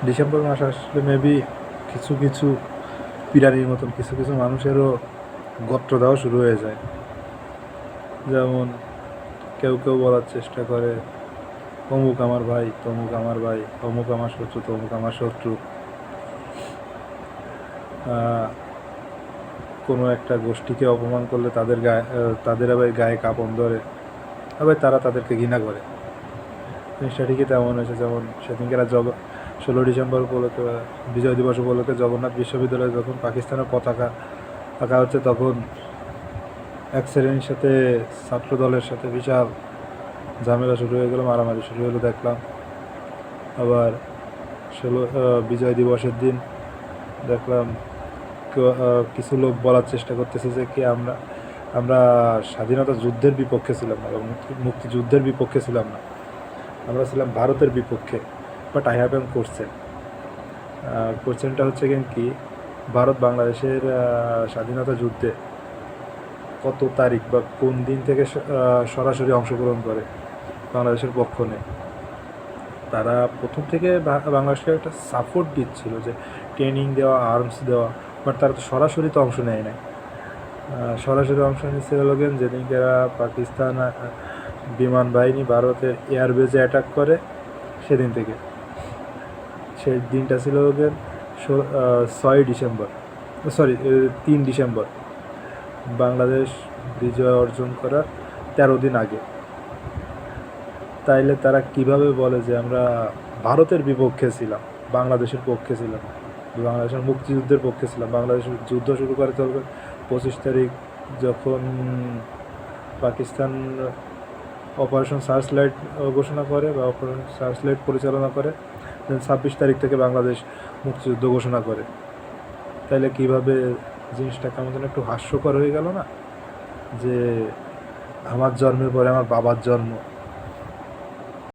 December মাস আসলে maybe কিছু কিছু পিরানির মতন কিছু কিছু মানুষেরও গোত্র দেওয়া শুরু হয়ে যায়। যেমন কেউ কেউ বলার চেষ্টা করে অমুক আমার ভাই, তমুক আমার ভাই, অমুক আমার শত্রু, তমুক আমার শত্রু। কোনো একটা গোষ্ঠীকে অপমান করলে তাদের আবার গায়ে কাঁপন ধরে, আবার তারা তাদেরকে ঘৃণা করে। জিনিসটা ঠিকই তেমন হয়েছে। যেমন সেদিনকার 16 ডিসেম্বর উপলক্ষে বা বিজয় দিবস উপলক্ষে জগন্নাথ বিশ্ববিদ্যালয়ে যখন পাকিস্তানের পতাকা আঁকা হচ্ছে, তখন এক শ্রেণীর সাথে ছাত্র দলের সাথে বিশাল ঝামেলা শুরু হয়ে গেলো, মারামারি শুরু হলো দেখলাম। আবার বিজয় দিবসের দিন দেখলাম কিছু লোক বলার চেষ্টা করতেছে যে কি আমরা আমরা স্বাধীনতা যুদ্ধের বিপক্ষে ছিলাম না, এবং মুক্তিযুদ্ধের বিপক্ষে ছিলাম না, আমরা ছিলাম ভারতের বিপক্ষে। বাট আই হ্যাভ এম কোশ্চেনটা হচ্ছে কি ভারত বাংলাদেশের স্বাধীনতা যুদ্ধে কত তারিখ বা কোন দিন থেকে সরাসরি অংশগ্রহণ করে, বাংলাদেশের পক্ষ নেই। তারা প্রথম থেকে বাংলাদেশকে একটা সাপোর্ট দিচ্ছিল, যে ট্রেনিং দেওয়া, আর্মস দেওয়া, বাট তারা তো সরাসরি তো অংশ নেয় নাই। সরাসরি অংশ নিচ্ছে লোকেন যেদিনকে পাকিস্তান বিমান বাহিনী ভারতের এয়ারবেজে অ্যাটাক করে, সেদিন থেকে। সেই দিনটা ছিল ওদের 6 ডিসেম্বর, সরি 3 ডিসেম্বর, বাংলাদেশ বিজয় অর্জন করার 13 দিন আগে। তাইলে তারা কিভাবে বলে যে আমরা ভারতের বিপক্ষে ছিলাম, বাংলাদেশের পক্ষে ছিলাম, বাংলাদেশের মুক্তিযুদ্ধের পক্ষে ছিলাম? বাংলাদেশের যুদ্ধ শুরু করে চলবে 25 তারিখ, যখন পাকিস্তান অপারেশন সার্চ লাইট ঘোষণা করে বা অপারেশন সার্চ লাইট পরিচালনা করে, 26 তারিখ থেকে বাংলাদেশ মুক্তিযুদ্ধ ঘোষণা করে। তাইলে কিভাবে জিনিসটা কেমন একটু হাস্যকর হয়ে গেল না, যে আমার জন্মের পরে আমার বাবার জন্ম,